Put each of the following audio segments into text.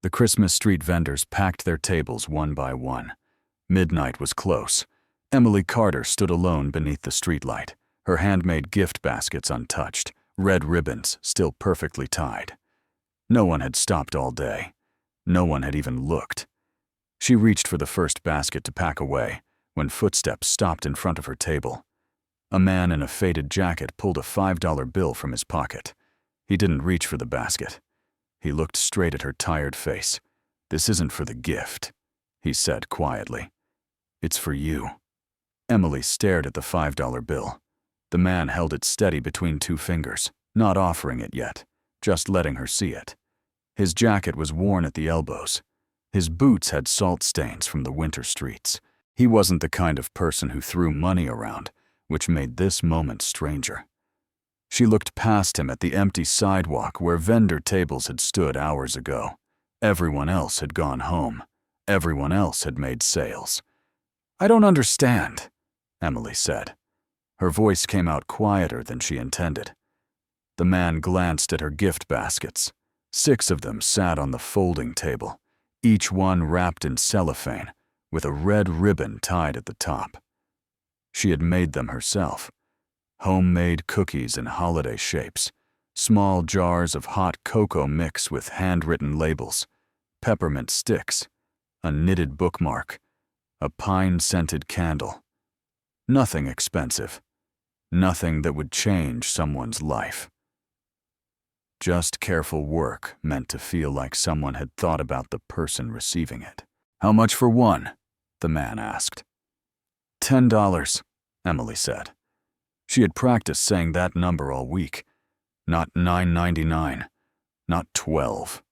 The Christmas street vendors packed their tables one by one. Midnight was close. Emily Carter stood alone beneath the streetlight, her handmade gift baskets untouched, red ribbons still perfectly tied. No one had stopped all day. No one had even looked. She reached for the first basket to pack away when footsteps stopped in front of her table. A man in a faded jacket pulled a $5 bill from his pocket. He didn't reach for the basket. He looked straight at her tired face. "This isn't for the gift," he said quietly. "It's for you." Emily stared at the $5 bill. The man held it steady between two fingers, not offering it yet, just letting her see it. His jacket was worn at the elbows. His boots had salt stains from the winter streets. He wasn't the kind of person who threw money around, which made this moment stranger. She looked past him at the empty sidewalk where vendor tables had stood hours ago. Everyone else had gone home. Everyone else had made sales. "I don't understand," Emily said. Her voice came out quieter than she intended. The man glanced at her gift baskets. 6 of them sat on the folding table, each one wrapped in cellophane, with a red ribbon tied at the top. She had made them herself. Homemade cookies in holiday shapes, small jars of hot cocoa mix with handwritten labels, peppermint sticks, a knitted bookmark, a pine-scented candle. Nothing expensive. Nothing that would change someone's life. Just careful work meant to feel like someone had thought about the person receiving it. "How much for one?" the man asked. $10, Emily said. She had practiced saying that number all week. Not $9.99, not $12.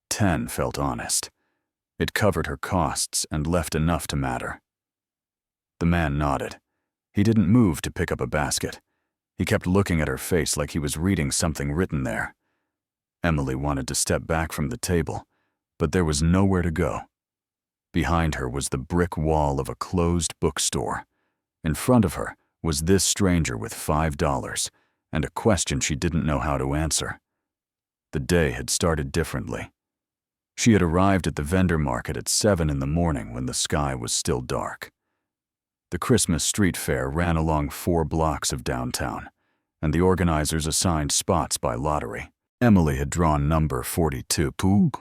10 felt honest. It covered her costs and left enough to matter. The man nodded. He didn't move to pick up a basket. He kept looking at her face like he was reading something written there. Emily wanted to step back from the table, but there was nowhere to go. Behind her was the brick wall of a closed bookstore. In front of her was this stranger with $5 and a question she didn't know how to answer. The day had started differently. She had arrived at the vendor market at 7 in the morning when the sky was still dark. The Christmas street fair ran along 4 blocks of downtown, and the organizers assigned spots by lottery. Emily had drawn number 42,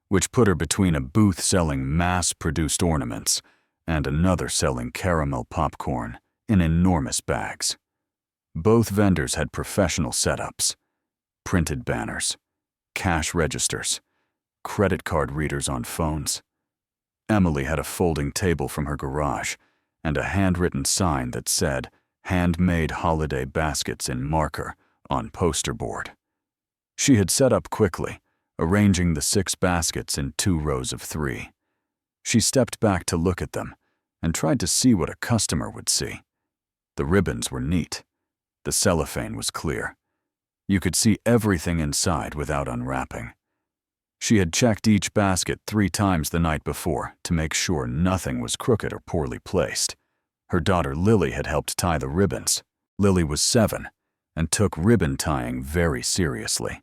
which put her between a booth selling mass-produced ornaments and another selling caramel popcorn in enormous bags. Both vendors had professional setups, printed banners, cash registers, credit card readers on phones. Emily had a folding table from her garage and a handwritten sign that said, "Handmade holiday baskets in marker" on poster board. She had set up quickly, arranging the 6 baskets in 2 rows of 3. She stepped back to look at them and tried to see what a customer would see. The ribbons were neat. The cellophane was clear. You could see everything inside without unwrapping. She had checked each basket 3 times the night before to make sure nothing was crooked or poorly placed. Her daughter Lily had helped tie the ribbons. Lily was 7 and took ribbon tying very seriously.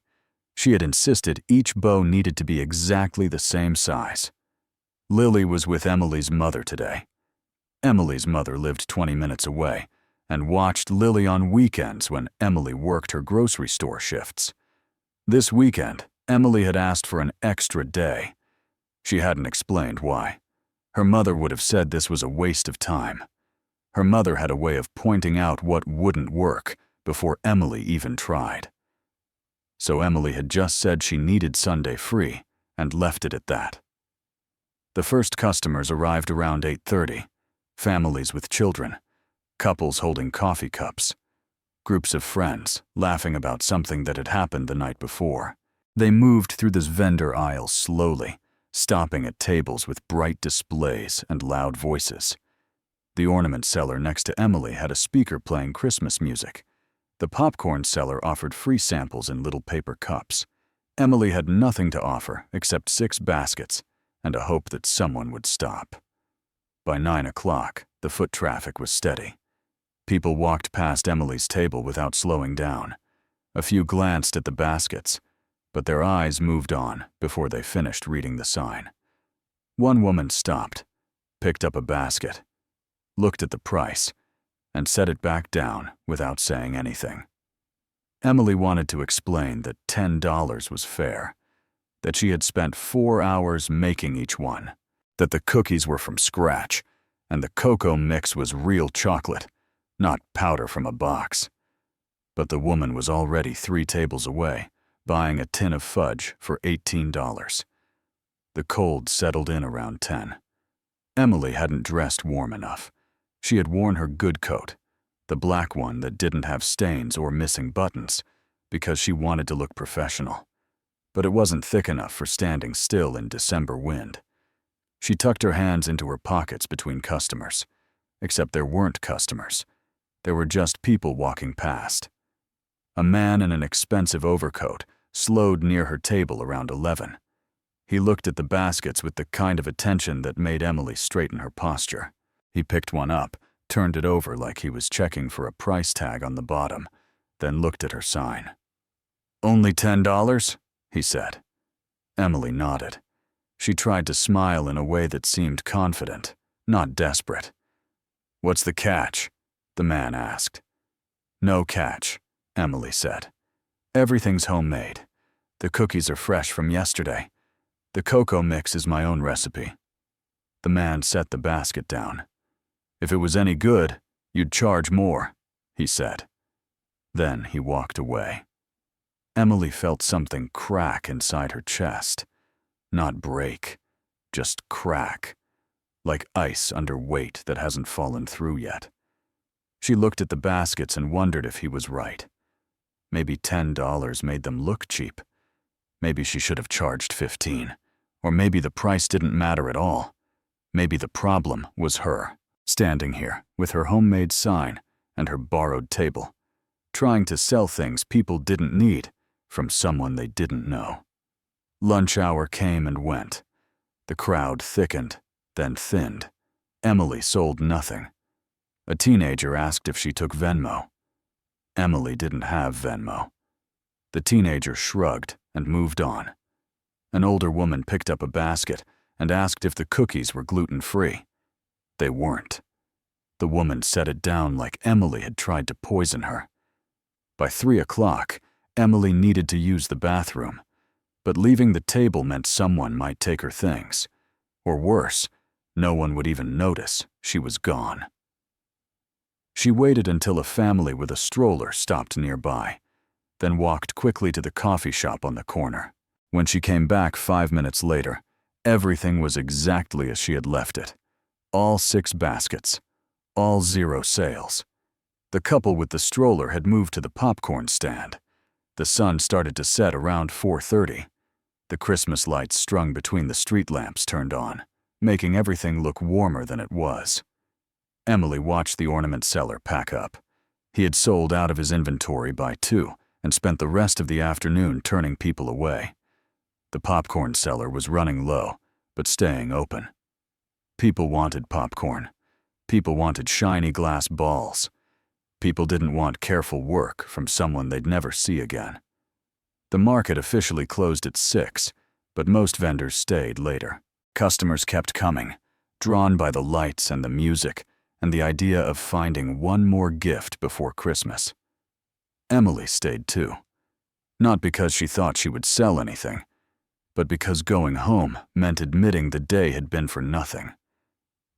She had insisted each bow needed to be exactly the same size. Lily was with Emily's mother today. Emily's mother lived 20 minutes away and watched Lily on weekends when Emily worked her grocery store shifts. This weekend, Emily had asked for an extra day. She hadn't explained why. Her mother would have said this was a waste of time. Her mother had a way of pointing out what wouldn't work before Emily even tried. So Emily had just said she needed Sunday free and left it at that. The first customers arrived around 8:30, families with children, couples holding coffee cups, groups of friends laughing about something that had happened the night before. They moved through this vendor aisle slowly, stopping at tables with bright displays and loud voices. The ornament seller next to Emily had a speaker playing Christmas music. The popcorn seller offered free samples in little paper cups. Emily had nothing to offer except 6 baskets and a hope that someone would stop. By 9 o'clock, the foot traffic was steady. People walked past Emily's table without slowing down. A few glanced at the baskets. but their eyes moved on before they finished reading the sign. One woman stopped, picked up a basket, looked at the price, and set it back down without saying anything. Emily wanted to explain that $10 was fair, that she had spent 4 hours making each one, that the cookies were from scratch, and the cocoa mix was real chocolate, not powder from a box. But the woman was already 3 tables away, buying a tin of fudge for $18. The cold settled in around 10. Emily hadn't dressed warm enough. She had worn her good coat, the black one that didn't have stains or missing buttons, because she wanted to look professional. But it wasn't thick enough for standing still in December wind. She tucked her hands into her pockets between customers, except there weren't customers. There were just people walking past. A man in an expensive overcoat slowed near her table around 11. He looked at the baskets with the kind of attention that made Emily straighten her posture. He picked one up, turned it over like he was checking for a price tag on the bottom, then looked at her sign. "Only $10?" he said. Emily nodded. She tried to smile in a way that seemed confident, not desperate. "What's the catch?" the man asked. "No catch," Emily said. "Everything's homemade. The cookies are fresh from yesterday. The cocoa mix is my own recipe." The man set the basket down. "If it was any good, you'd charge more," he said. Then he walked away. Emily felt something crack inside her chest. Not break, just crack, like ice under weight that hasn't fallen through yet. She looked at the baskets and wondered if he was right. Maybe $10 made them look cheap. Maybe she should have charged 15, or maybe the price didn't matter at all. Maybe the problem was her, standing here with her homemade sign and her borrowed table, trying to sell things people didn't need from someone they didn't know. Lunch hour came and went. The crowd thickened, then thinned. Emily sold nothing. A teenager asked if she took Venmo. Emily didn't have Venmo. The teenager shrugged and moved on. An older woman picked up a basket and asked if the cookies were gluten-free. They weren't. The woman set it down like Emily had tried to poison her. By 3 o'clock, Emily needed to use the bathroom, but leaving the table meant someone might take her things. Or worse, no one would even notice she was gone. She waited until a family with a stroller stopped nearby, then walked quickly to the coffee shop on the corner. When she came back 5 minutes later, everything was exactly as she had left it. All 6 baskets, all 0 sales. The couple with the stroller had moved to the popcorn stand. The sun started to set around 4:30. The Christmas lights strung between the street lamps turned on, making everything look warmer than it was. Emily watched the ornament seller pack up. He had sold out of his inventory by 2 and spent the rest of the afternoon turning people away. The popcorn seller was running low, but staying open. People wanted popcorn. People wanted shiny glass balls. People didn't want careful work from someone they'd never see again. The market officially closed at 6, but most vendors stayed later. Customers kept coming, drawn by the lights and the music and the idea of finding one more gift before Christmas. Emily stayed too. Not because she thought she would sell anything, but because going home meant admitting the day had been for nothing.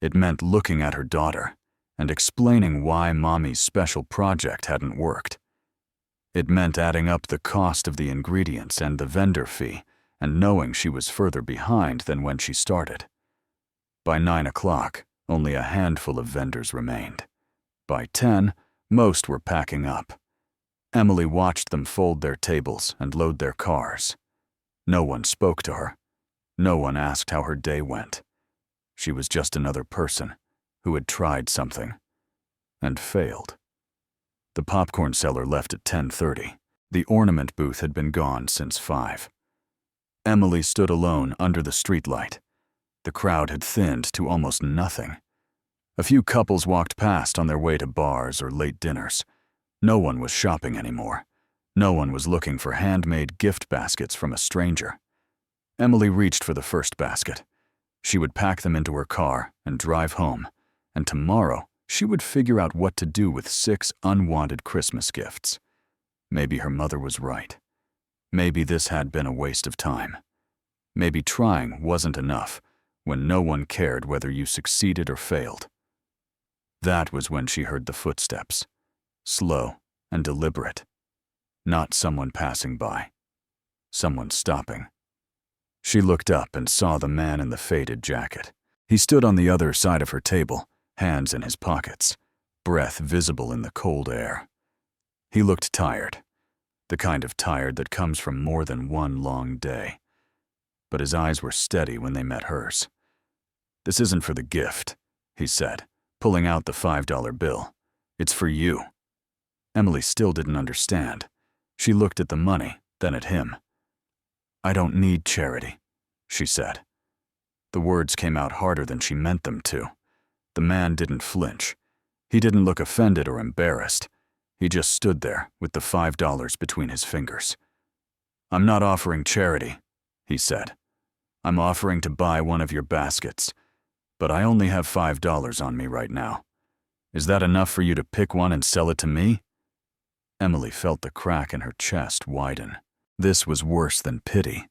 It meant looking at her daughter and explaining why Mommy's special project hadn't worked. It meant adding up the cost of the ingredients and the vendor fee and knowing she was further behind than when she started. By 9 o'clock, only a handful of vendors remained. By 10, most were packing up. Emily watched them fold their tables and load their cars. No one spoke to her. No one asked how her day went. She was just another person who had tried something and failed. The popcorn seller left at 10:30. The ornament booth had been gone since 5. Emily stood alone under the streetlight. The crowd had thinned to almost nothing. A few couples walked past on their way to bars or late dinners. No one was shopping anymore. No one was looking for handmade gift baskets from a stranger. Emily reached for the first basket. She would pack them into her car and drive home, and tomorrow she would figure out what to do with 6 unwanted Christmas gifts. Maybe her mother was right. Maybe this had been a waste of time. Maybe trying wasn't enough when no one cared whether you succeeded or failed. That was when she heard the footsteps, slow and deliberate. Not someone passing by, someone stopping. She looked up and saw the man in the faded jacket. He stood on the other side of her table, hands in his pockets, breath visible in the cold air. He looked tired, the kind of tired that comes from more than one long day. But his eyes were steady when they met hers. "This isn't for the gift," he said, pulling out the $5 bill. "It's for you." Emily still didn't understand. She looked at the money, then at him. "I don't need charity," she said. The words came out harder than she meant them to. The man didn't flinch. He didn't look offended or embarrassed. He just stood there with the $5 between his fingers. "I'm not offering charity," he said. "I'm offering to buy one of your baskets, but I only have $5 on me right now. Is that enough for you to pick one and sell it to me?" Emily felt the crack in her chest widen. This was worse than pity.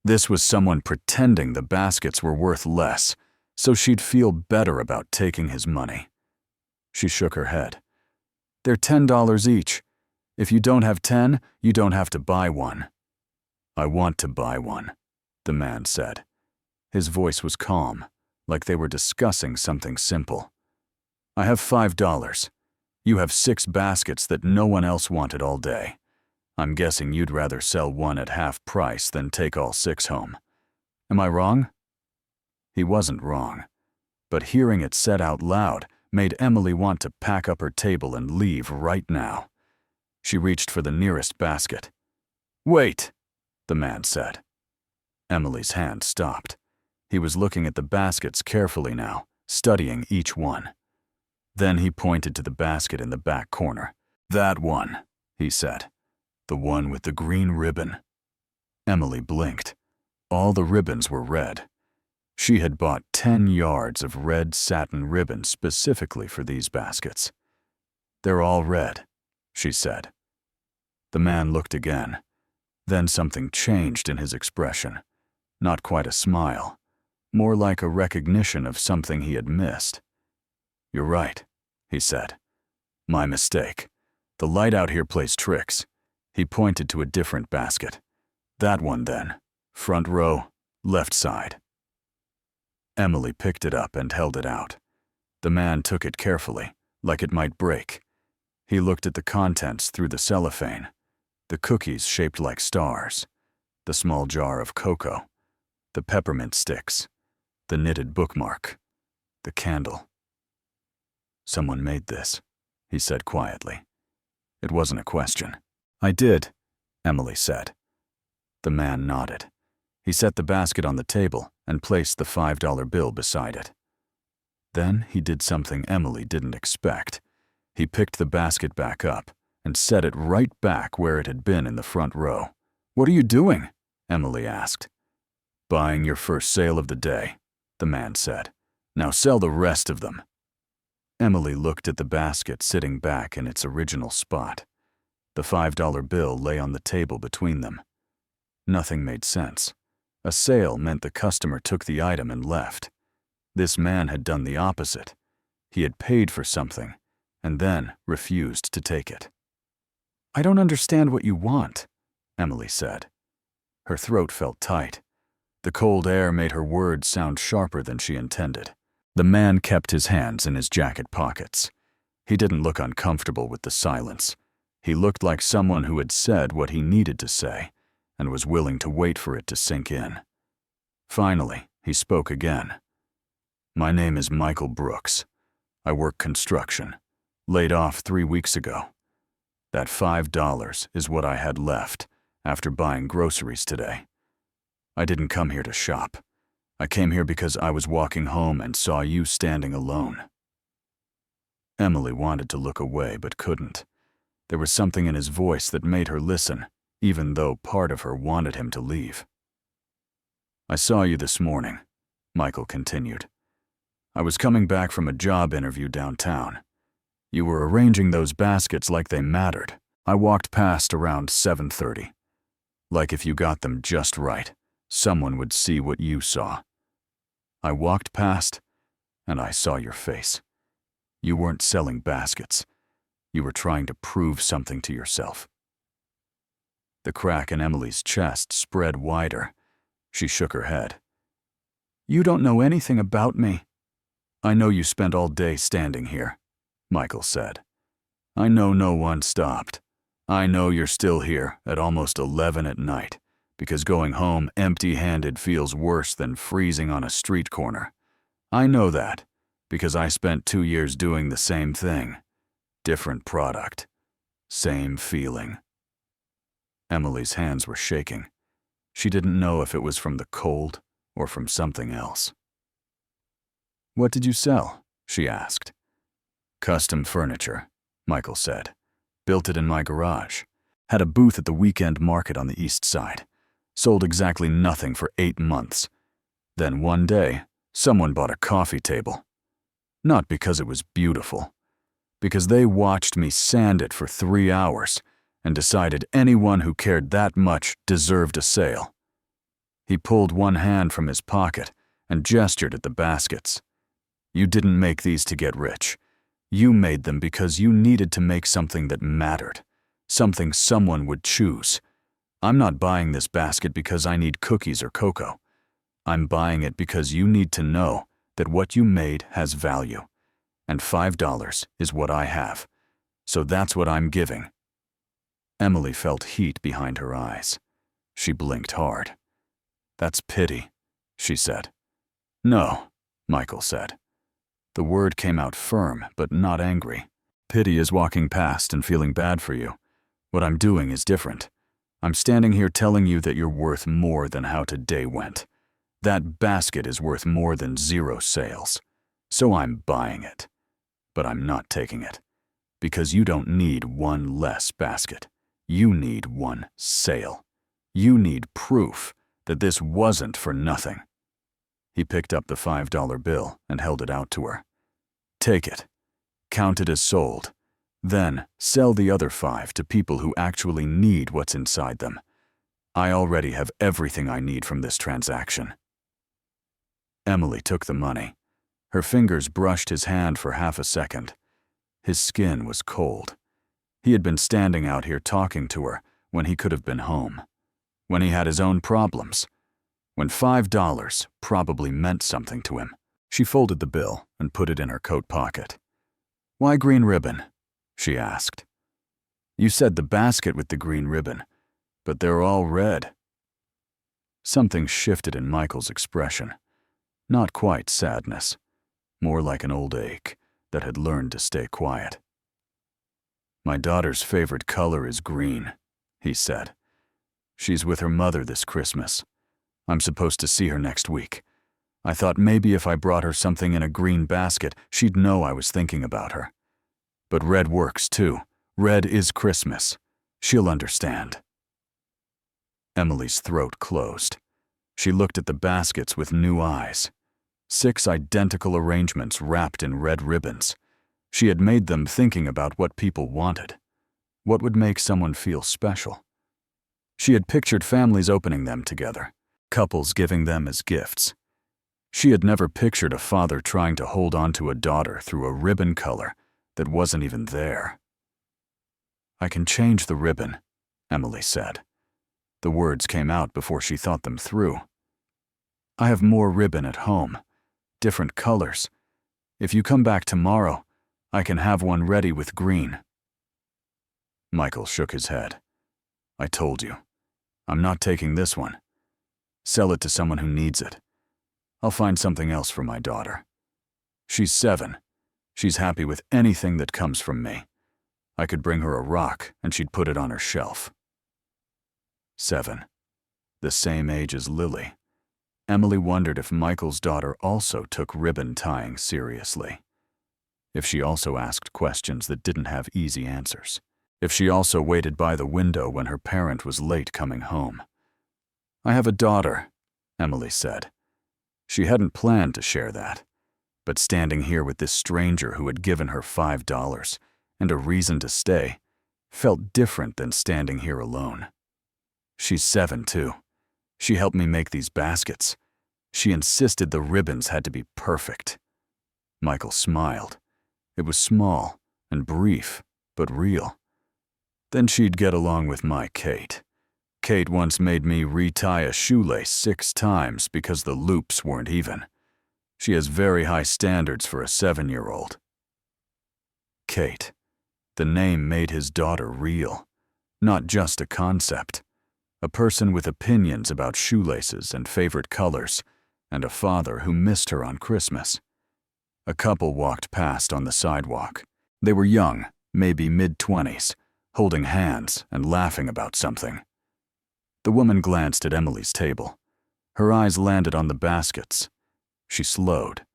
This was someone pretending the baskets were worth less, so she'd feel better about taking his money. She shook her head. "They're $10 each. If you don't have 10, you don't have to buy one." "I want to buy one," the man said. His voice was calm, like they were discussing something simple. "I have $5. You have 6 baskets that no one else wanted all day. I'm guessing you'd rather sell one at half price than take all 6 home. Am I wrong?" He wasn't wrong, but hearing it said out loud made Emily want to pack up her table and leave right now. She reached for the nearest basket. "Wait," the man said. Emily's hand stopped. He was looking at the baskets carefully now, studying each one. Then he pointed to the basket in the back corner. "That one," he said. "The one with the green ribbon." Emily blinked. All the ribbons were red. She had bought 10 yards of red satin ribbon specifically for these baskets. "They're all red," she said. The man looked again. Then something changed in his expression. Not quite a smile, more like a recognition of something he had missed. "You're right," he said. "My mistake. The light out here plays tricks." He pointed to a different basket. "That one then. Front row, left side." Emily picked it up and held it out. The man took it carefully, like it might break. He looked at the contents through the cellophane. The cookies shaped like stars, the small jar of cocoa, the peppermint sticks, the knitted bookmark, the candle. "Someone made this," he said quietly. It wasn't a question. "I did," Emily said. The man nodded. He set the basket on the table and placed the $5 bill beside it. Then he did something Emily didn't expect. He picked the basket back up and set it right back where it had been in the front row. "What are you doing?" Emily asked. "Buying your first sale of the day," the man said. "Now sell the rest of them." Emily looked at the basket sitting back in its original spot. The $5 bill lay on the table between them. Nothing made sense. A sale meant the customer took the item and left. This man had done the opposite. He had paid for something and then refused to take it. "I don't understand what you want," Emily said. Her throat felt tight. The cold air made her words sound sharper than she intended. The man kept his hands in his jacket pockets. He didn't look uncomfortable with the silence. He looked like someone who had said what he needed to say and was willing to wait for it to sink in. Finally, he spoke again. "My name is Michael Brooks. I work construction. Laid off 3 weeks ago. That $5 is what I had left after buying groceries today. I didn't come here to shop. I came here because I was walking home and saw you standing alone." Emily wanted to look away but couldn't. There was something in his voice that made her listen, even though part of her wanted him to leave. "I saw you this morning," Michael continued. "I was coming back from a job interview downtown. You were arranging those baskets like they mattered. I walked past around 7:30. Like if you got them just right, someone would see what you saw. I walked past, and I saw your face. You weren't selling baskets. You were trying to prove something to yourself." The crack in Emily's chest spread wider. She shook her head. "You don't know anything about me." "I know you spent all day standing here," Michael said. "I know no one stopped. I know you're still here at almost 11 at night, because going home empty-handed feels worse than freezing on a street corner. I know that, because I spent 2 years doing the same thing. Different product. Same feeling." Emily's hands were shaking. She didn't know if it was from the cold or from something else. "What did you sell?" she asked. "Custom furniture," Michael said. "Built it in my garage. Had a booth at the weekend market on the east side. Sold exactly nothing for 8 months. Then one day, someone bought a coffee table. Not because it was beautiful. Because they watched me sand it for 3 hours and decided anyone who cared that much deserved a sale." He pulled one hand from his pocket and gestured at the baskets. "You didn't make these to get rich. You made them because you needed to make something that mattered, something someone would choose. I'm not buying this basket because I need cookies or cocoa. I'm buying it because you need to know that what you made has value, and $5 is what I have, so that's what I'm giving." Emily felt heat behind her eyes. She blinked hard. "That's pity," she said. "No," Michael said. The word came out firm, but not angry. "Pity is walking past and feeling bad for you. What I'm doing is different. I'm standing here telling you that you're worth more than how today went. That basket is worth more than 0 sales. So I'm buying it. But I'm not taking it. Because you don't need one less basket. You need one sale. You need proof that this wasn't for nothing." He picked up the $5 bill and held it out to her. "Take it. Count it as sold. Then sell the other 5 to people who actually need what's inside them. I already have everything I need from this transaction." Emily took the money. Her fingers brushed his hand for half a second. His skin was cold. He had been standing out here talking to her when he could have been home. When he had his own problems. When $5 probably meant something to him. She folded the bill and put it in her coat pocket. "Why green ribbon?" she asked. "You said the basket with the green ribbon, but they're all red." Something shifted in Michael's expression. Not quite sadness, more like an old ache that had learned to stay quiet. "My daughter's favorite color is green," he said. "She's with her mother this Christmas. I'm supposed to see her next week. I thought maybe if I brought her something in a green basket, she'd know I was thinking about her. But red works too. Red is Christmas. She'll understand." Emily's throat closed. She looked at the baskets with new eyes. 6 identical arrangements wrapped in red ribbons. She had made them thinking about what people wanted. What would make someone feel special? She had pictured families opening them together, couples giving them as gifts. She had never pictured a father trying to hold on to a daughter through a ribbon color that wasn't even there. "I can change the ribbon," Emily said. The words came out before she thought them through. "I have more ribbon at home, different colors. If you come back tomorrow, I can have one ready with green." Michael shook his head. "I told you. I'm not taking this one. Sell it to someone who needs it. I'll find something else for my daughter. She's 7. She's happy with anything that comes from me. I could bring her a rock and she'd put it on her shelf." 7. The same age as Lily. Emily wondered if Michael's daughter also took ribbon tying seriously. If she also asked questions that didn't have easy answers. if she also waited by the window when her parent was late coming home. "I have a daughter," Emily said. She hadn't planned to share that, but standing here with this stranger who had given her $5 and a reason to stay felt different than standing here alone. "She's 7, too. She helped me make these baskets. She insisted the ribbons had to be perfect." Michael smiled. It was small and brief, but real. "Then she'd get along with my Kate. Kate once made me retie a shoelace 6 times because the loops weren't even. She has very high standards for a 7-year-old. Kate. The name made his daughter real, not just a concept. A person with opinions about shoelaces and favorite colors, and a father who missed her on Christmas. A couple walked past on the sidewalk. They were young, maybe mid-20s, holding hands and laughing about something. The woman glanced at Emily's table. Her eyes landed on the baskets. She slowed.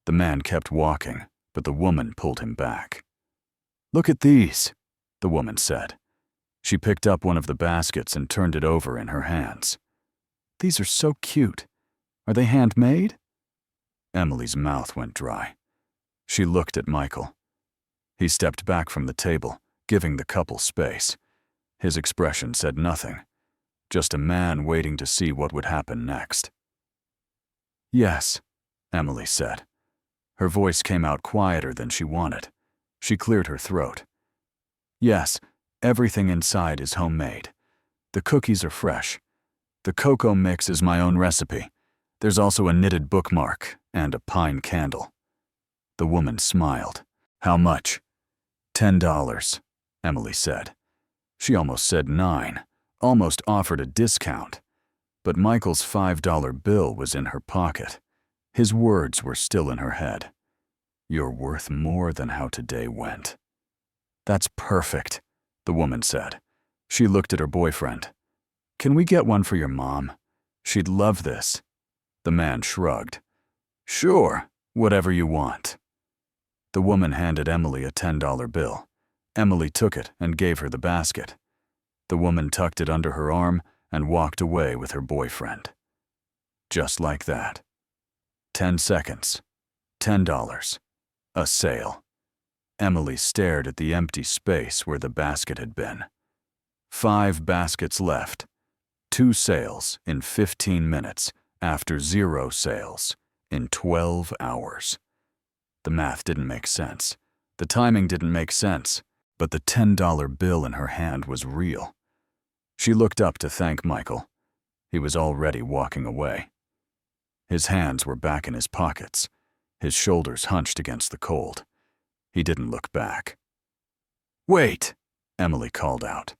The man kept walking, but the woman pulled him back. "Look at these," the woman said. She picked up one of the baskets and turned it over in her hands. "These are so cute. Are they handmade?" Emily's mouth went dry. She looked at Michael. He stepped back from the table, giving the couple space. His expression said nothing, just a man waiting to see what would happen next. "Yes," Emily said. Her voice came out quieter than she wanted. She cleared her throat. "Yes, everything inside is homemade. The cookies are fresh. The cocoa mix is my own recipe. There's also a knitted bookmark and a pine candle." The woman smiled. "How much?" $10, Emily said. She almost said 9, almost offered a discount. But Michael's $5 bill was in her pocket. His words were still in her head. "You're worth more than how today went." "That's perfect," the woman said. She looked at her boyfriend. "Can we get one for your mom? She'd love this." The man shrugged. "Sure, whatever you want." The woman handed Emily a $10 bill. Emily took it and gave her the basket. The woman tucked it under her arm and walked away with her boyfriend. Just like that. 10 seconds. $10. A sale. Emily stared at the empty space where the basket had been. 5 baskets left. 2 sales in 15 minutes after 0 sales in 12 hours. The math didn't make sense. The timing didn't make sense, but the $10 bill in her hand was real. She looked up to thank Michael. He was already walking away. His hands were back in his pockets, his shoulders hunched against the cold. He didn't look back. "Wait!" Emily called out.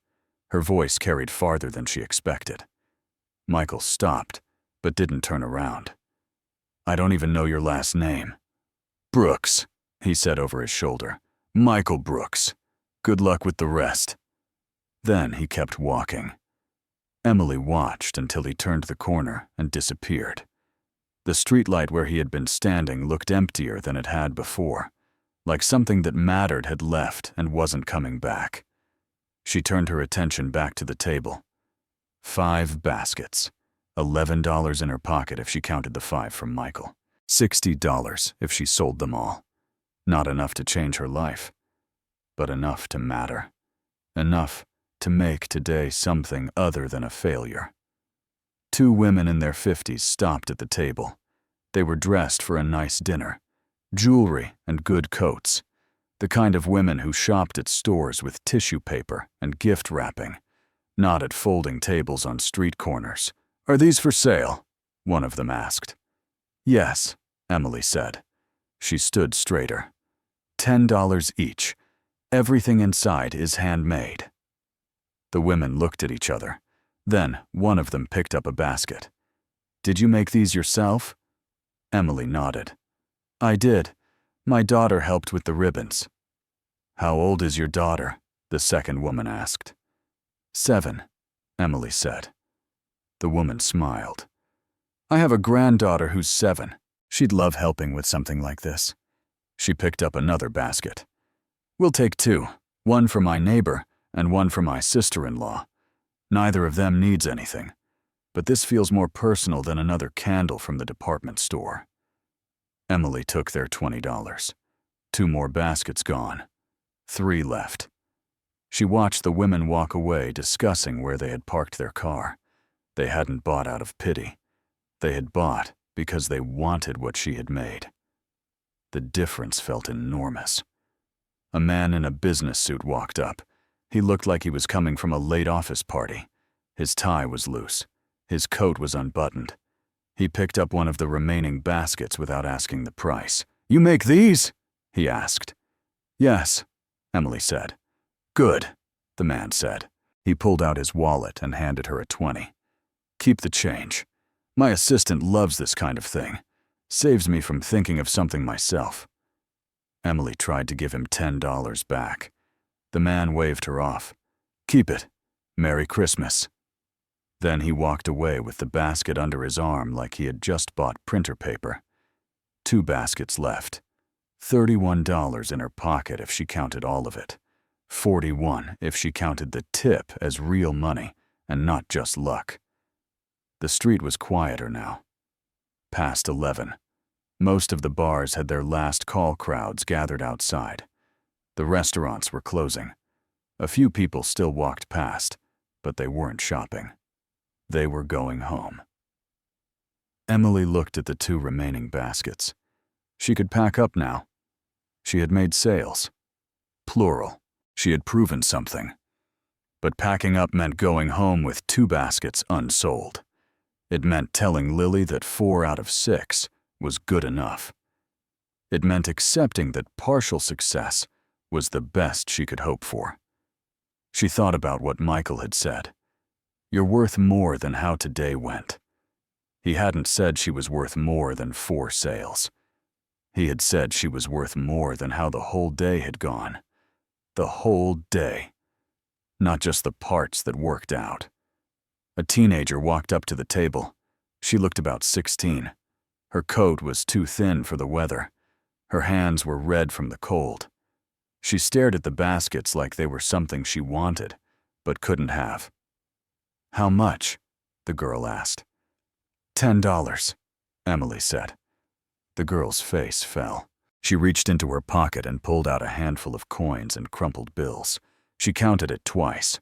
Her voice carried farther than she expected. Michael stopped, but didn't turn around. "I don't even know your last name." "Brooks," he said over his shoulder. "Michael Brooks. Good luck with the rest." Then he kept walking. Emily watched until he turned the corner and disappeared. The streetlight where he had been standing looked emptier than it had before, like something that mattered had left and wasn't coming back. She turned her attention back to the table. 5 baskets. $11 in her pocket if she counted the 5 from Michael. $60 if she sold them all. Not enough to change her life, but enough to matter. Enough to make today something other than a failure. 2 women in their 50s stopped at the table. They were dressed for a nice dinner. Jewelry and good coats. The kind of women who shopped at stores with tissue paper and gift wrapping, not at folding tables on street corners. "Are these for sale?" one of them asked. "Yes," Emily said. She stood straighter. $10 each. Everything inside is handmade. The women looked at each other. Then one of them picked up a basket. "Did you make these yourself?" Emily nodded. "I did. My daughter helped with the ribbons." "How old is your daughter?" the second woman asked. 7, Emily said. The woman smiled. "I have a granddaughter who's 7. She'd love helping with something like this." She picked up another basket. "We'll take 2, one for my neighbor and one for my sister-in-law. Neither of them needs anything, but this feels more personal than another candle from the department store." Emily took their $20. 2 more baskets gone. 3 left. She watched the women walk away, discussing where they had parked their car. They hadn't bought out of pity. They had bought because they wanted what she had made. The difference felt enormous. A man in a business suit walked up. He looked like he was coming from a late office party. His tie was loose. His coat was unbuttoned. He picked up one of the remaining baskets without asking the price. "You make these?" he asked. "Yes," Emily said. "Good," the man said. He pulled out his wallet and handed her a 20. "Keep the change. My assistant loves this kind of thing. Saves me from thinking of something myself." Emily tried to give him $10 back. The man waved her off. "Keep it. Merry Christmas." Then he walked away with the basket under his arm like he had just bought printer paper. 2 baskets left. $31 in her pocket if she counted all of it. 41 if she counted the tip as real money and not just luck. The street was quieter now. Past 11. Most of the bars had their last call crowds gathered outside. The restaurants were closing. A few people still walked past, but they weren't shopping. They were going home. Emily looked at the 2 remaining baskets. She could pack up now. She had made sales. Plural. She had proven something. But packing up meant going home with 2 baskets unsold. It meant telling Lily that 4 out of 6 was good enough. It meant accepting that partial success was the best she could hope for. She thought about what Michael had said. "You're worth more than how today went." He hadn't said she was worth more than 4 sales. He had said she was worth more than how the whole day had gone. The whole day. Not just the parts that worked out. A teenager walked up to the table. She looked about 16. Her coat was too thin for the weather. Her hands were red from the cold. She stared at the baskets like they were something she wanted, but couldn't have. "How much?" the girl asked. $10, Emily said. The girl's face fell. She reached into her pocket and pulled out a handful of coins and crumpled bills. She counted it twice.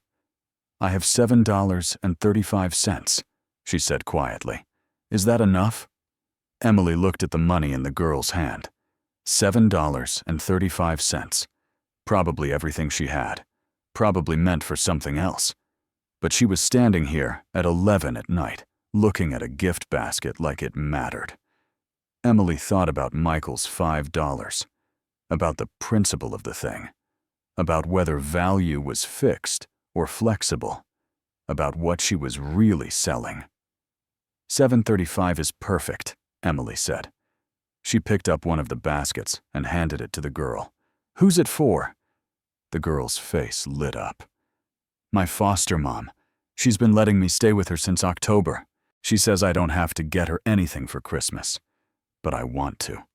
"I have $7.35, she said quietly. "Is that enough?" Emily looked at the money in the girl's hand. $7.35. Probably everything she had. Probably meant for something else. But she was standing here at 11 at night, looking at a gift basket like it mattered. Emily thought about Michael's $5, about the principle of the thing, about whether value was fixed or flexible, about what she was really selling. "$7.35 is perfect," Emily said. She picked up one of the baskets and handed it to the girl. "Who's it for?" The girl's face lit up. "My foster mom. She's been letting me stay with her since October. She says I don't have to get her anything for Christmas. But I want to.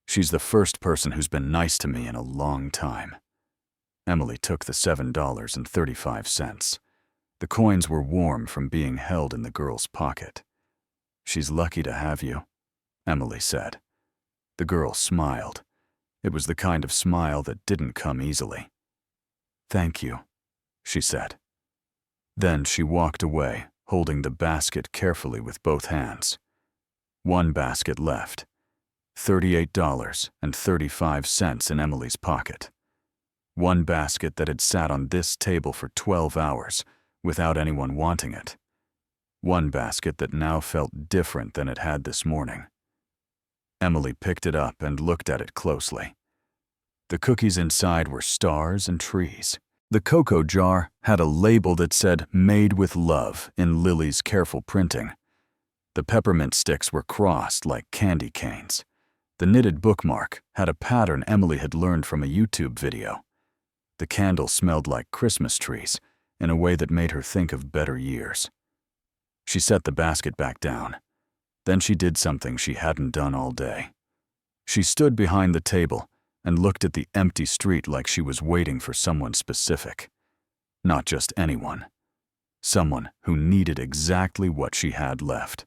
She's the first person who's been nice to me in a long time." Emily took the $7.35. The coins were warm from being held in the girl's pocket. "She's lucky to have you," Emily said. The girl smiled. It was the kind of smile that didn't come easily. "Thank you," she said. Then she walked away, holding the basket carefully with both hands. 1 basket left. $38.35 in Emily's pocket. 1 basket that had sat on this table for 12 hours without anyone wanting it. 1 basket that now felt different than it had this morning. Emily picked it up and looked at it closely. The cookies inside were stars and trees. The cocoa jar had a label that said "Made with Love" in Lily's careful printing. The peppermint sticks were crossed like candy canes. The knitted bookmark had a pattern Emily had learned from a YouTube video. The candle smelled like Christmas trees in a way that made her think of better years. She set the basket back down. Then she did something she hadn't done all day. She stood behind the table and looked at the empty street like she was waiting for someone specific. Not just anyone. Someone who needed exactly what she had left.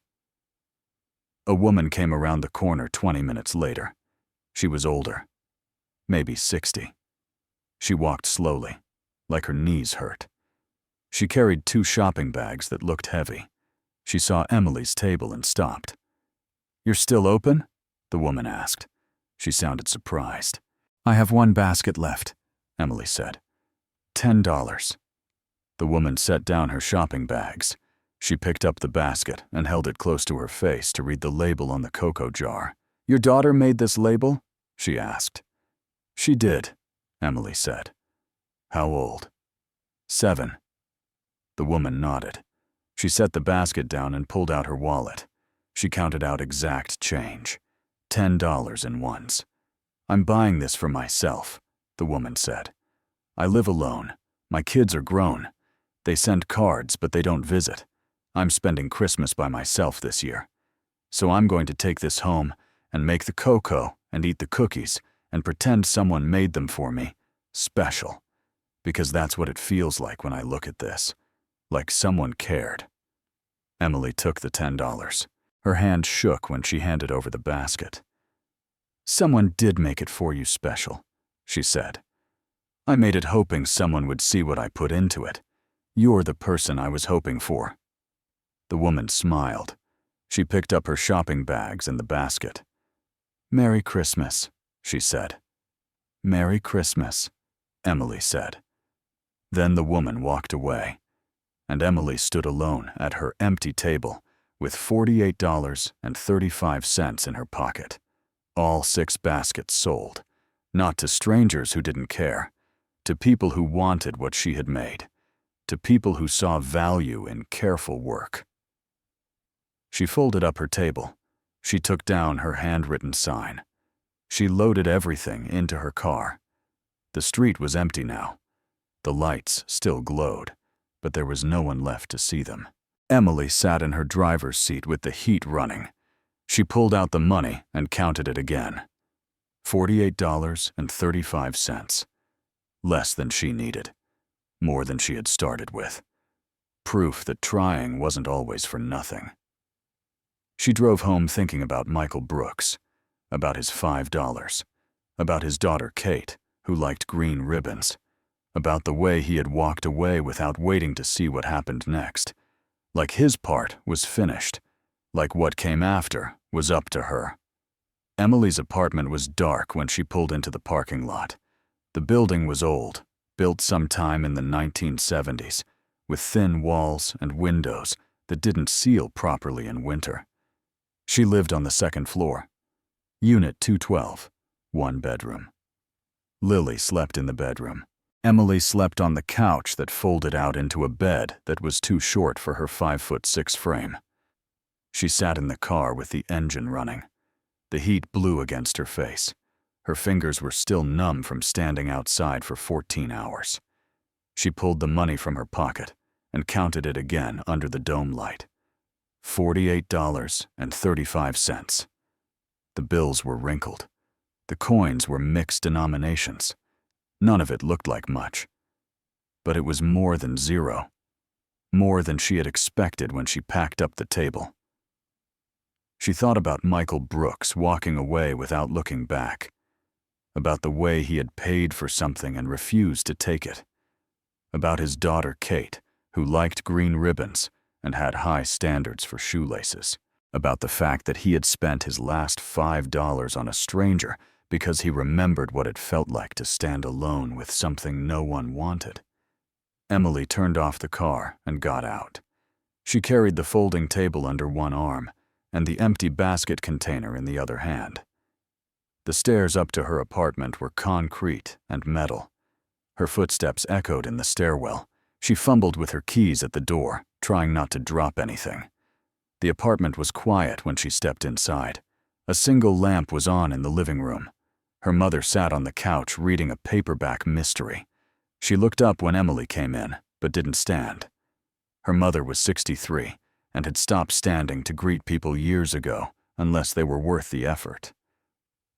A woman came around the corner 20 minutes later. She was older, maybe 60. She walked slowly, like her knees hurt. She carried 2 shopping bags that looked heavy. She saw Emily's table and stopped. "You're still open?" the woman asked. She sounded surprised. "I have 1 basket left," Emily said. $10. The woman set down her shopping bags. She picked up the basket and held it close to her face to read the label on the cocoa jar. "Your daughter made this label?" she asked. "She did," Emily said. "How old?" 7. The woman nodded. She set the basket down and pulled out her wallet. She counted out exact change. $10 in ones. "I'm buying this for myself," the woman said. "I live alone. My kids are grown. They send cards, but they don't visit. I'm spending Christmas by myself this year. So I'm going to take this home and make the cocoa and eat the cookies and pretend someone made them for me, special. Because that's what it feels like when I look at this. Like someone cared." Emily took the $10. Her hand shook when she handed over the basket. "Someone did make it for you special," she said. "I made it hoping someone would see what I put into it. You're the person I was hoping for." The woman smiled. She picked up her shopping bags and the basket. "Merry Christmas," she said. "Merry Christmas," Emily said. Then the woman walked away, and Emily stood alone at her empty table with $48.35 in her pocket. All 6 baskets sold, not to strangers who didn't care, to people who wanted what she had made, to people who saw value in careful work. She folded up her table. She took down her handwritten sign. She loaded everything into her car. The street was empty now. The lights still glowed, but there was no one left to see them. Emily sat in her driver's seat with the heat running. She pulled out the money and counted it again. $48.35. Less than she needed. More than she had started with. Proof that trying wasn't always for nothing. She drove home thinking about Michael Brooks, about his $5, about his daughter Kate, who liked green ribbons, about the way he had walked away without waiting to see what happened next. Like his part was finished, like what came after was up to her. Emily's apartment was dark when she pulled into the parking lot. The building was old, built sometime in the 1970s, with thin walls and windows that didn't seal properly in winter. She lived on the 2nd floor. Unit 212, 1 bedroom. Lily slept in the bedroom. Emily slept on the couch that folded out into a bed that was too short for her 5'6" frame. She sat in the car with the engine running. The heat blew against her face. Her fingers were still numb from standing outside for 14 hours. She pulled the money from her pocket and counted it again under the dome light. $48.35. The bills were wrinkled. The coins were mixed denominations. None of it looked like much. But it was more than zero. More than she had expected when she packed up the table. She thought about Michael Brooks walking away without looking back. About the way he had paid for something and refused to take it. About his daughter Kate, who liked green ribbons and had high standards for shoelaces. About the fact that he had spent his last $5 on a stranger because he remembered what it felt like to stand alone with something no one wanted. Emily turned off the car and got out. She carried the folding table under one arm and the empty basket container in the other hand. The stairs up to her apartment were concrete and metal. Her footsteps echoed in the stairwell. She fumbled with her keys at the door, trying not to drop anything. The apartment was quiet when she stepped inside. A single lamp was on in the living room. Her mother sat on the couch reading a paperback mystery. She looked up when Emily came in, but didn't stand. Her mother was 63 and had stopped standing to greet people years ago, unless they were worth the effort.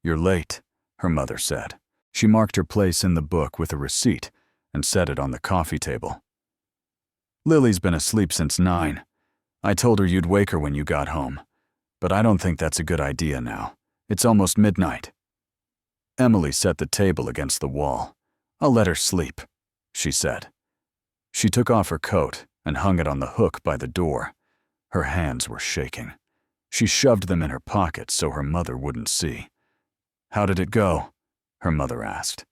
"You're late," her mother said. She marked her place in the book with a receipt and set it on the coffee table. Lily's been asleep since 9. I told her you'd wake her when you got home. But I don't think that's a good idea now. It's almost midnight. Emily set the table against the wall. I'll let her sleep, she said. She took off her coat and hung it on the hook by the door. Her hands were shaking. She shoved them in her pockets so her mother wouldn't see. How did it go? Her mother asked.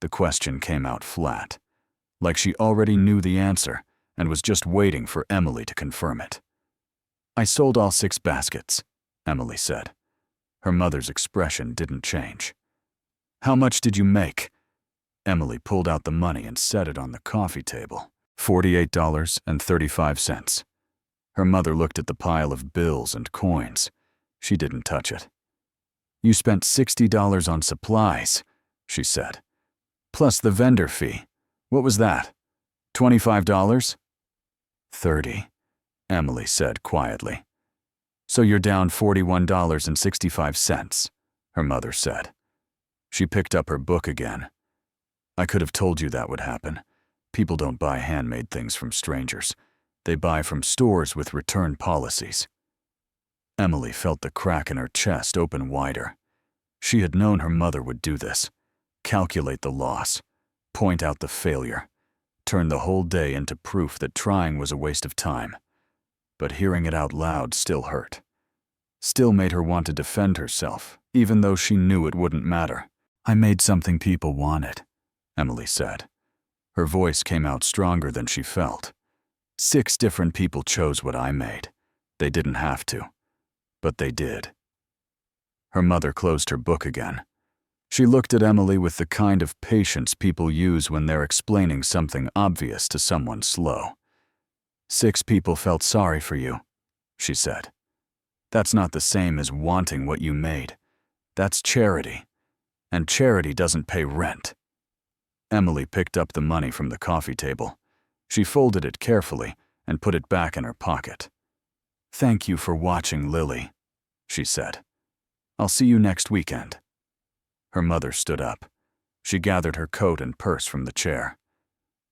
The question came out flat, like she already knew the answer and was just waiting for Emily to confirm it. I sold all 6 baskets, Emily said. Her mother's expression didn't change. How much did you make? Emily pulled out the money and set it on the coffee table. $48.35. Her mother looked at the pile of bills and coins. She didn't touch it. You spent $60 on supplies, she said. Plus the vendor fee. What was that? $25? $30, Emily said quietly. So you're down $41.65, her mother said. She picked up her book again. I could have told you that would happen. People don't buy handmade things from strangers. They buy from stores with return policies. Emily felt the crack in her chest open wider. She had known her mother would do this. Calculate the loss, point out the failure, turn the whole day into proof that trying was a waste of time. But hearing it out loud still hurt. Still made her want to defend herself, even though she knew it wouldn't matter. I made something people wanted, Emily said. Her voice came out stronger than she felt. 6 different people chose what I made. They didn't have to, but they did. Her mother closed her book again. She looked at Emily with the kind of patience people use when they're explaining something obvious to someone slow. 6 people felt sorry for you, she said. That's not the same as wanting what you made. That's charity. And charity doesn't pay rent. Emily picked up the money from the coffee table. She folded it carefully and put it back in her pocket. Thank you for watching, Lily, she said. I'll see you next weekend. Her mother stood up. She gathered her coat and purse from the chair.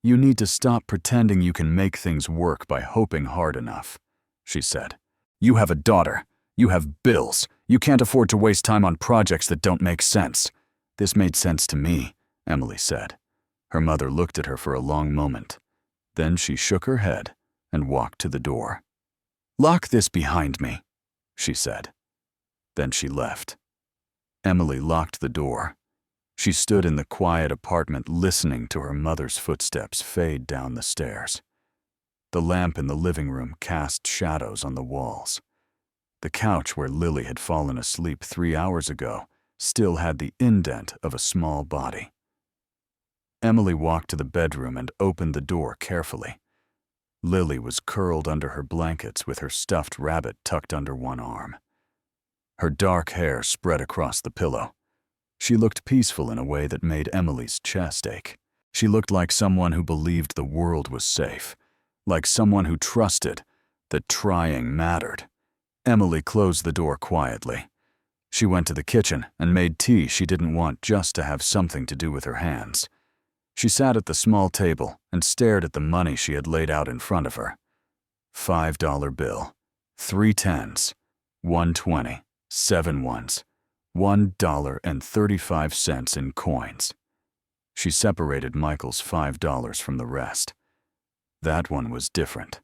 You need to stop pretending you can make things work by hoping hard enough, she said. You have a daughter. You have bills. You can't afford to waste time on projects that don't make sense. This made sense to me, Emily said. Her mother looked at her for a long moment. Then she shook her head and walked to the door. Lock this behind me, she said. Then she left. Emily locked the door. She stood in the quiet apartment listening to her mother's footsteps fade down the stairs. The lamp in the living room cast shadows on the walls. The couch where Lily had fallen asleep 3 hours ago still had the indent of a small body. Emily walked to the bedroom and opened the door carefully. Lily was curled under her blankets with her stuffed rabbit tucked under one arm. Her dark hair spread across the pillow. She looked peaceful in a way that made Emily's chest ache. She looked like someone who believed the world was safe, like someone who trusted that trying mattered. Emily closed the door quietly. She went to the kitchen and made tea she didn't want just to have something to do with her hands. She sat at the small table and stared at the money she had laid out in front of her. $5 bill, 3 tens, 120, 7 ones, $1.35 in coins. She separated Michael's $5 from the rest. That one was different.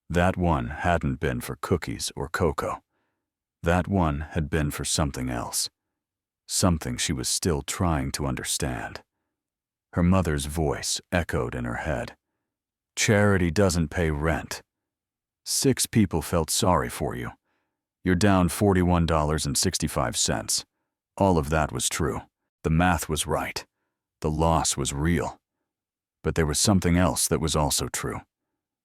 That one hadn't been for cookies or cocoa. That one had been for something else. Something she was still trying to understand. Her mother's voice echoed in her head. Charity doesn't pay rent. 6 people felt sorry for you. You're down $41.65. All of that was true. The math was right. The loss was real. But there was something else that was also true.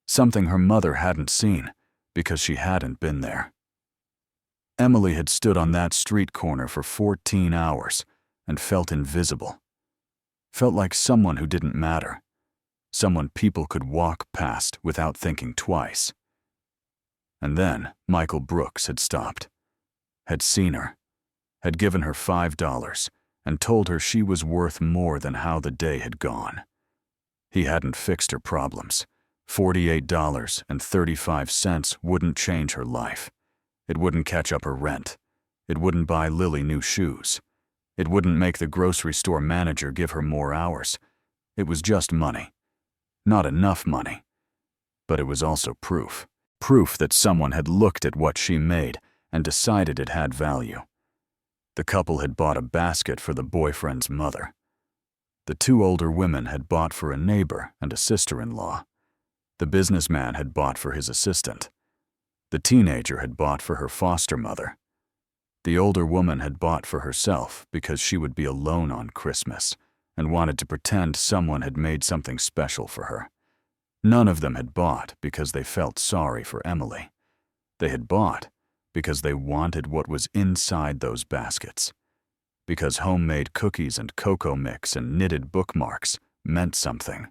Something her mother hadn't seen because she hadn't been there. Emily had stood on that street corner for 14 hours and felt invisible. Felt like someone who didn't matter. Someone people could walk past without thinking twice. And then Michael Brooks had stopped, had seen her, had given her $5 and told her she was worth more than how the day had gone. He hadn't fixed her problems, $48.35 wouldn't change her life. It wouldn't catch up her rent. It wouldn't buy Lily new shoes. It wouldn't make the grocery store manager give her more hours. It was just money. Not enough money. But it was also proof. Proof that someone had looked at what she made and decided it had value. The couple had bought a basket for the boyfriend's mother. The two older women had bought for a neighbor and a sister-in-law. The businessman had bought for his assistant. The teenager had bought for her foster mother. The older woman had bought for herself because she would be alone on Christmas and wanted to pretend someone had made something special for her. None of them had bought because they felt sorry for Emily. They had bought because they wanted what was inside those baskets. Because homemade cookies and cocoa mix and knitted bookmarks meant something.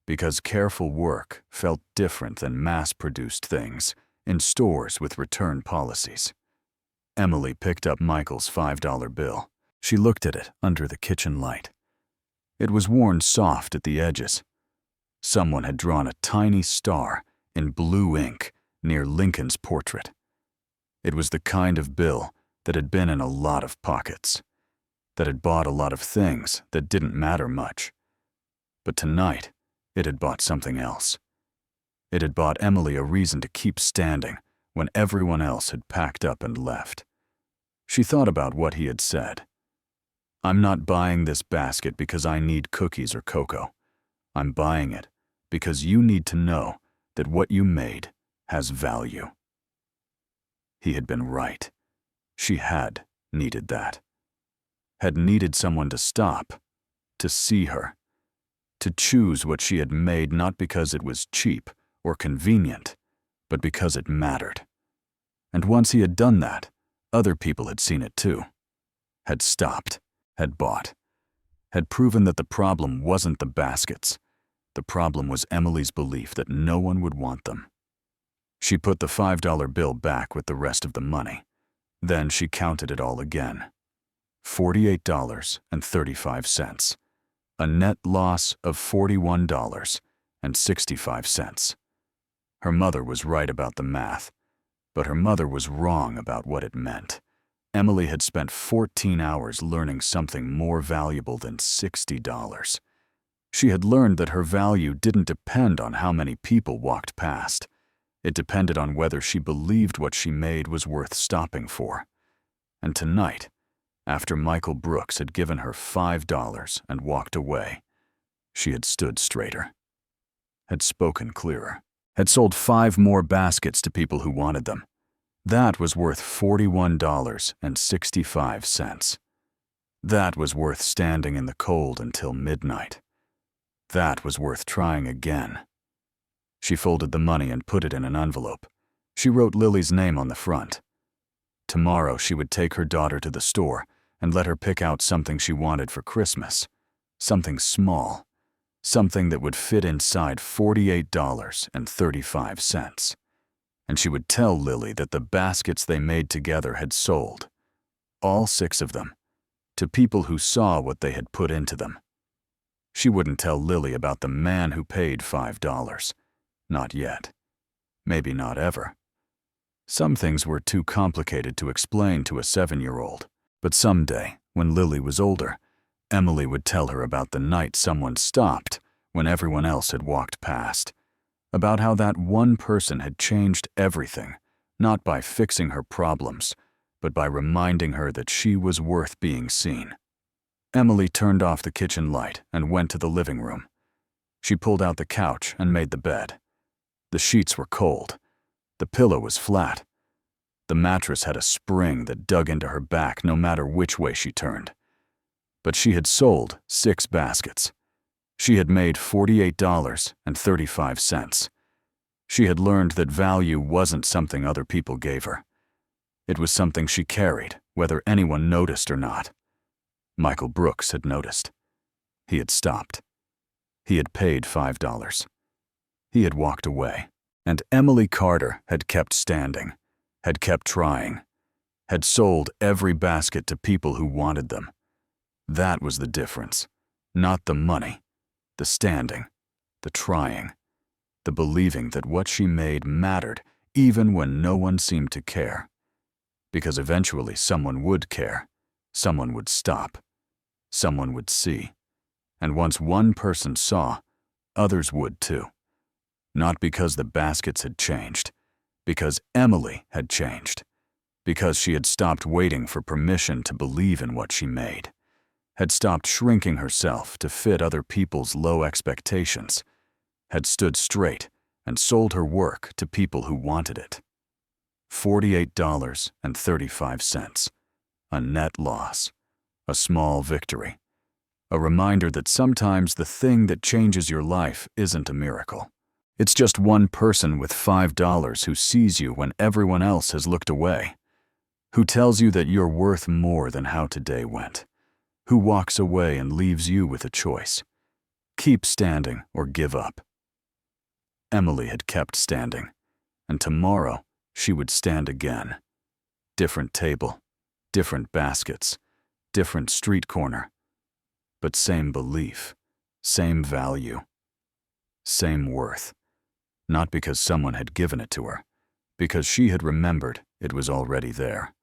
Because careful work felt different than mass-produced things in stores with return policies. Emily picked up Michael's $5 bill. She looked at it under the kitchen light. It was worn soft at the edges. Someone had drawn a tiny star in blue ink near Lincoln's portrait. It was the kind of bill that had been in a lot of pockets, that had bought a lot of things that didn't matter much. But tonight, it had bought something else. It had bought Emily a reason to keep standing when everyone else had packed up and left. She thought about what he had said. "I'm not buying this basket because I need cookies or cocoa. I'm buying it because you need to know that what you made has value." He had been right. She had needed that. Had needed someone to stop, to see her, to choose what she had made not because it was cheap or convenient, but because it mattered. And once he had done that, other people had seen it too. Had stopped, had bought, had proven that the problem wasn't the baskets. The problem was Emily's belief that no one would want them. She put the $5 bill back with the rest of the money. Then she counted it all again. $48.35. A net loss of $41.65. Her mother was right about the math, but her mother was wrong about what it meant. Emily had spent 14 hours learning something more valuable than $60. She had learned that her value didn't depend on how many people walked past. It depended on whether she believed what she made was worth stopping for. And tonight, after Michael Brooks had given her $5 and walked away, she had stood straighter, had spoken clearer, had sold 5 more baskets to people who wanted them. That was worth $41.65. That was worth standing in the cold until midnight. That was worth trying again. She folded the money and put it in an envelope. She wrote Lily's name on the front. Tomorrow she would take her daughter to the store and let her pick out something she wanted for Christmas. Something small. Something that would fit inside $48.35. And she would tell Lily that the baskets they made together had sold, all 6 of them, to people who saw what they had put into them. She wouldn't tell Lily about the man who paid $5. Not yet. Maybe not ever. Some things were too complicated to explain to a 7-year-old, but someday, when Lily was older, Emily would tell her about the night someone stopped when everyone else had walked past, about how that one person had changed everything, not by fixing her problems, but by reminding her that she was worth being seen. Emily turned off the kitchen light and went to the living room. She pulled out the couch and made the bed. The sheets were cold. The pillow was flat. The mattress had a spring that dug into her back no matter which way she turned. But she had sold 6 baskets. She had made $48.35. She had learned that value wasn't something other people gave her. It was something she carried, whether anyone noticed or not. Michael Brooks had noticed. He had stopped. He had paid $5. He had walked away. And Emily Carter had kept standing, had kept trying, had sold every basket to people who wanted them. That was the difference. Not the money, the standing, the trying. the believing that what she made mattered even when no one seemed to care. Because eventually someone would care, someone would stop, someone would see. And once one person saw, others would too. Not because the baskets had changed, because Emily had changed, because she had stopped waiting for permission to believe in what she made, had stopped shrinking herself to fit other people's low expectations, had stood straight and sold her work to people who wanted it. $48.35, a net loss, a small victory, a reminder that sometimes the thing that changes your life isn't a miracle. It's just one person with $5 who sees you when everyone else has looked away, who tells you that you're worth more than how today went, who walks away and leaves you with a choice: keep standing or give up. Emily had kept standing, and tomorrow she would stand again. Different table, different baskets, different street corner, but same belief, same value, same worth. Not because someone had given it to her, because she had remembered it was already there.